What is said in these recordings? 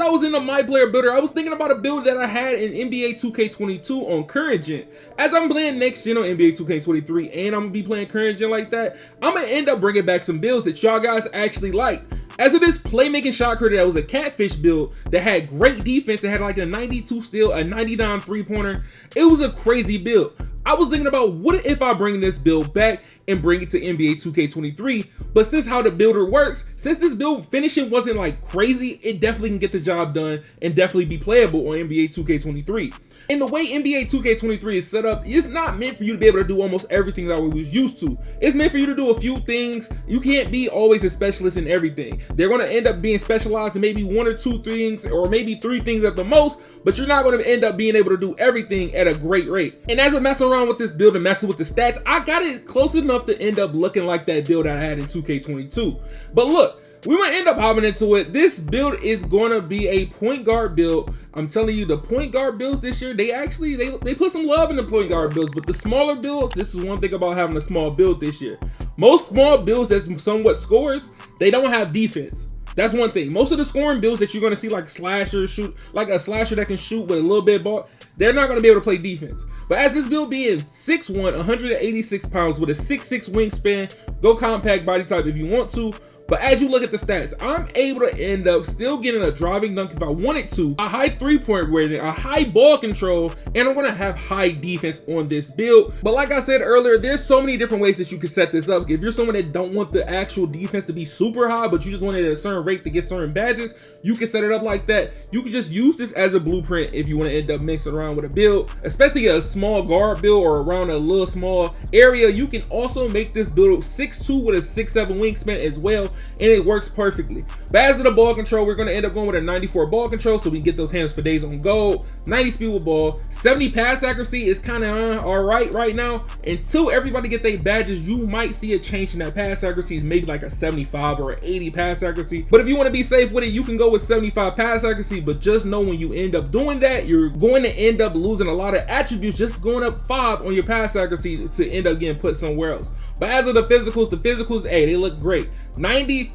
I was in the My Player Builder, I was thinking about a build that I had in NBA 2K22 on current gen. As I'm playing next gen on NBA 2K23 and I'm gonna be playing current gen like that, I'm gonna end up bringing back some builds that y'all guys actually like. As of this Playmaking shot creator that was a catfish build that had great defense, it had like a 92 steal, a 99 3-pointer. It was a crazy build. I was thinking about what if I bring this build back and bring it to NBA 2K23, but since how the builder works, since this build finishing wasn't like crazy, it definitely can get the job done and definitely be playable on NBA 2K23. And the way NBA 2K23 is set up, it's not meant for you to be able to do almost everything that we was used to. It's meant for you to do a few things. You can't be always a specialist in everything. They're going to end up being specialized in maybe 1 or 2 things, or maybe 3 things at the most, but you're not going to end up being able to do everything at a great rate. And as I'm messing around with this build and messing with the stats, I got it close enough to end up looking like that build I had in 2K22. But look, we might end up hopping into it. This build is gonna be a point guard build. I'm telling you, the point guard builds this year, they put some love in the point guard builds, but the smaller builds, this is one thing about having a small build this year. Most small builds that's somewhat scores, they don't have defense. That's one thing. Most of the scoring builds that you're gonna see, like slashers, shoot, like a slasher that can shoot with a little bit of ball, they're not gonna be able to play defense. But as this build being 6'1", 186 pounds with a 6'6" wingspan, go compact body type if you want to. But as you look at the stats, I'm able to end up still getting a driving dunk if I wanted to, a high 3-point rating, a high ball control, and I'm gonna have high defense on this build. But like I said earlier, there's so many different ways that you can set this up. If you're someone that don't want the actual defense to be super high, but you just want it at a certain rate to get certain badges, you can set it up like that. You can just use this as a blueprint if you want to end up mixing around with a build, especially a small guard build or around a little small area. You can also make this build 6'2" with a 6'7" wingspan as well, and it works perfectly. But as to the ball control, we're going to end up going with a 94 ball control so we can get those hands for days on goal, 90 speed with ball, 70 pass accuracy is kind of all right now. Until everybody get their badges, you might see a change in that pass accuracy, maybe like a 75 or an 80 pass accuracy. But if you want to be safe with it, you can go with 75 pass accuracy, but just know when you end up doing that, you're going to end up losing a lot of attributes, just going up 5 on your pass accuracy to end up getting put somewhere else. But as of the physicals, hey, they look great. 90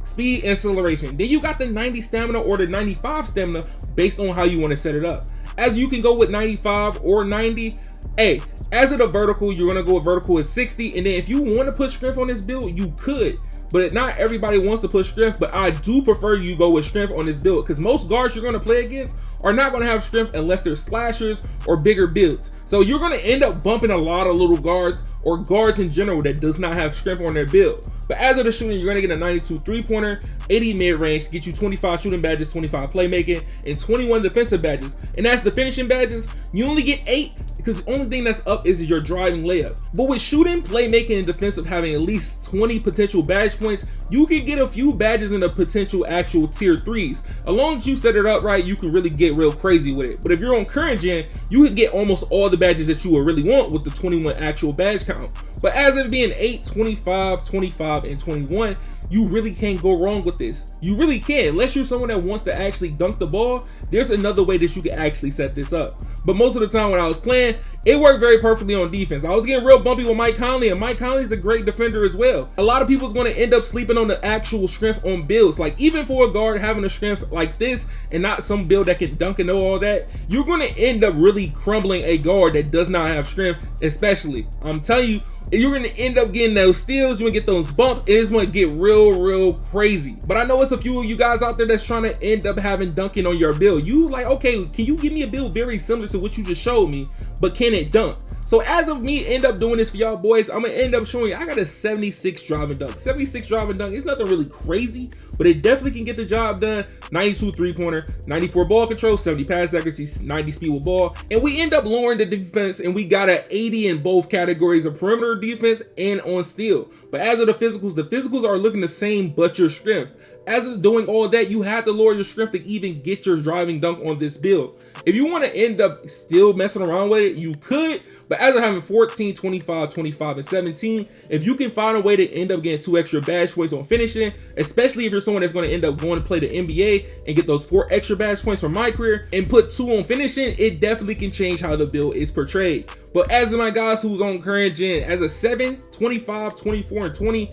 speed and acceleration. Then you got the 90 stamina or the 95 stamina based on how you want to set it up. As you can go with 95 or 90. Hey, as of the vertical, you're gonna go with vertical at 60, and then if you want to put strength on this build, you could. But not everybody wants to push strength, but I do prefer you go with strength on this build because most guards you're going to play against are not going to have strength unless they're slashers or bigger builds. So you're going to end up bumping a lot of little guards or guards in general that does not have strength on their build. But as of the shooting, you're going to get a 92 3-pointer, 80 mid-range, get you 25 shooting badges, 25 playmaking, and 21 defensive badges. And as the finishing badges, you only get 8 because the only thing that's up is your driving layup. But with shooting, playmaking, and defensive having at least 20 potential badge points, you can get a few badges in the potential actual tier 3s. As long as you set it up right, you can really get real crazy with it. But if you're on current gen, you can get almost all the badges that you would really want with the 21 actual badge count. But as it being 8, 25, 25, and 21, you really can't go wrong with this. You really can't. Unless you're someone that wants to actually dunk the ball, there's another way that you can actually set this up. But most of the time when I was playing, it worked very perfectly on defense. I was getting real bumpy with Mike Conley, and Mike Conley's a great defender as well. A lot of people's going to end up sleeping on the actual strength on builds. Like even for a guard having a strength like this and not some build that can dunk and know all that, you're going to end up really crumbling a guard that does not have strength, especially. I'm telling you, you're going to end up getting those steals, you're going to get those bumps, and it's going to get real crazy. But I know it's a few of you guys out there that's trying to end up having dunking on your build. You like, okay, can you give me a build very similar to what you just showed me, but can it dunk? So as of me end up doing this for y'all boys, I'm going to end up showing you I got a 76 driving dunk. 76 driving dunk, it's nothing really crazy, but it definitely can get the job done. 92 3-pointer, 94 ball control, 70 pass accuracy, 90 speed with ball. And we end up lowering the defense, and we got an 80 in both categories of perimeter defense and on steal. But as of the physicals are looking the same, but your strength. As of doing all that, you have to lower your strength to even get your driving dunk on this build. If you want to end up still messing around with it, you could. But as of having 14, 25, 25, and 17, if you can find a way to end up getting 2 extra badge points on finishing, especially if you're someone that's going to end up going to play the NBA and get those 4 extra badge points from my career and put 2 on finishing, it definitely can change how the build is portrayed. But as of my guys who's on current gen, as a 7, 25, 24, and 20,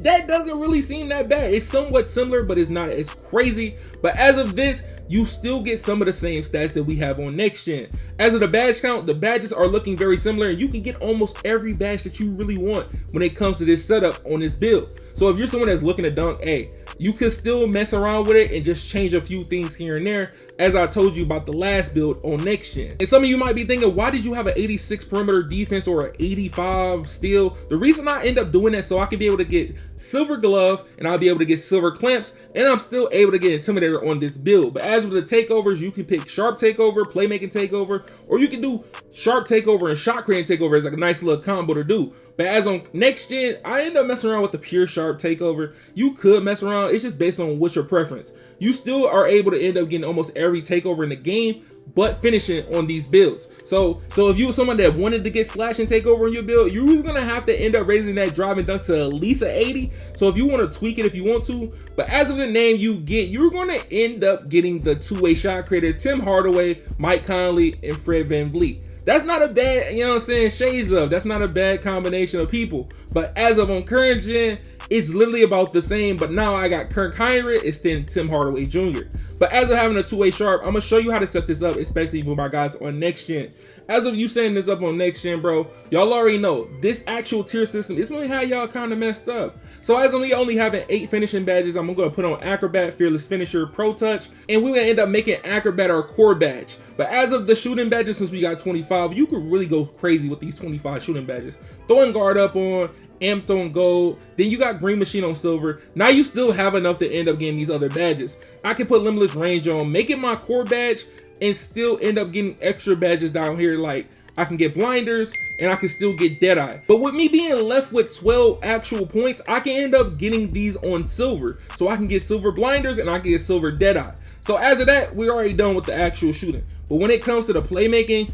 that doesn't really seem that bad. It's somewhat similar, but it's not as crazy. But as of this, you still get some of the same stats that we have on next gen. As of the badge count, the badges are looking very similar, and you can get almost every badge that you really want when it comes to this setup on this build. So if you're someone that's looking to dunk, hey, you can still mess around with it and just change a few things here and there, as I told you about the last build on next gen. And some of you might be thinking, why did you have an 86 perimeter defense or an 85 steal? The reason I end up doing that so I can be able to get silver glove and I'll be able to get silver clamps, and I'm still able to get intimidator on this build. But as with the takeovers, you can pick sharp takeover, playmaking takeover, or you can do sharp takeover and shot creating takeover as like a nice little combo to do. But as on next gen, I end up messing around with the pure sharp takeover. You could mess around, it's just based on what's your preference. You still are able to end up getting almost every takeover in the game, but finishing on these builds. So if you were someone that wanted to get slash and takeover in your build, you're gonna have to end up raising that drive and dunk to at least an 80. So if you want to tweak it if you want to, but as of the name you get, you're gonna end up getting the two-way shot creator, Tim Hardaway, Mike Conley, and Fred VanVleet. That's not a bad, you know what I'm saying, shades of, that's not a bad combination of people. But as of on current gen, it's literally about the same, but now I got Kirk Heinrich instead of Tim Hardaway Jr. But as of having a two-way sharp, I'm gonna show you how to set this up, especially for my guys on next gen. As of you setting this up on next gen, bro, y'all already know this actual tier system is really how y'all kind of messed up. So as of me only having 8 finishing badges, I'm gonna put on Acrobat, Fearless Finisher, Pro Touch, and we're gonna end up making Acrobat our core badge. But as of the shooting badges, since we got 25, you could really go crazy with these 25 shooting badges. Throwing guard up on, amped on gold, then you got green machine on silver. Now you still have enough to end up getting these other badges. I can put limitless range on, make it my core badge, and still end up getting extra badges down here. Like I can get blinders and I can still get Deadeye. But with me being left with 12 actual points, I can end up getting these on silver. So I can get silver blinders and I can get silver Deadeye. So as of that, we're already done with the actual shooting. But when it comes to the playmaking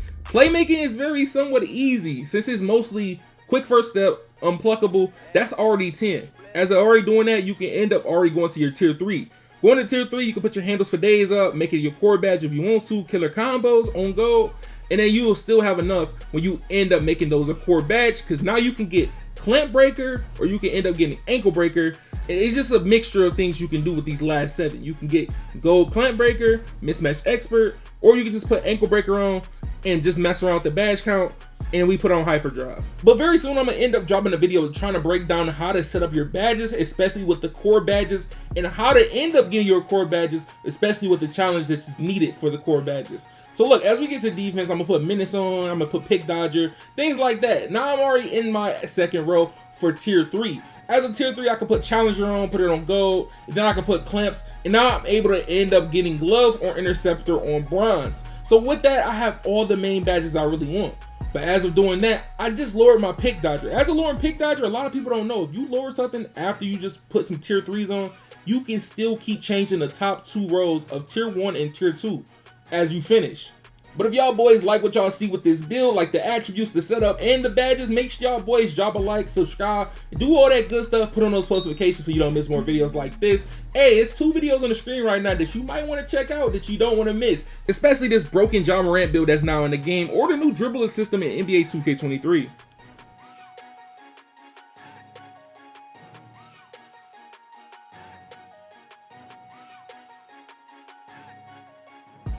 is very somewhat easy since it's mostly quick first step, unpluckable. That's already 10. As of already doing that, you can end up already going to your tier 3. Going to tier 3, you can put your handles for days up, make it your core badge if you want to, killer combos on gold, and then you will still have enough when you end up making those a core badge, because now you can get clamp breaker or you can end up getting ankle breaker. It's just a mixture of things you can do with these last 7. You can get gold clamp breaker, mismatch expert, or you can just put ankle breaker on and just mess around with the badge count, and we put on hyperdrive. But very soon I'm gonna end up dropping a video trying to break down how to set up your badges, especially with the core badges, and how to end up getting your core badges, especially with the challenge that's needed for the core badges. So look, as we get to defense, I'm gonna put minutes on, I'm gonna put pick dodger, things like that. Now I'm already in my second row for tier 3. As a tier 3, I can put challenger on, put it on gold, and then I can put clamps, and now I'm able to end up getting gloves or interceptor on bronze. So with that, I have all the main badges I really want. But as of doing that, I just lowered my pick dodger. As a lowering pick dodger, a lot of people don't know, if you lower something after you just put some tier 3s on, you can still keep changing the top 2 rows of tier 1 and tier 2 as you finish. But if y'all boys like what y'all see with this build, like the attributes, the setup, and the badges, make sure y'all boys drop a like, subscribe, do all that good stuff, put on those post notifications so you don't miss more videos like this. Hey, it's 2 videos on the screen right now that you might want to check out that you don't want to miss, especially this broken Ja Morant build that's now in the game, or the new dribbling system in NBA 2K23.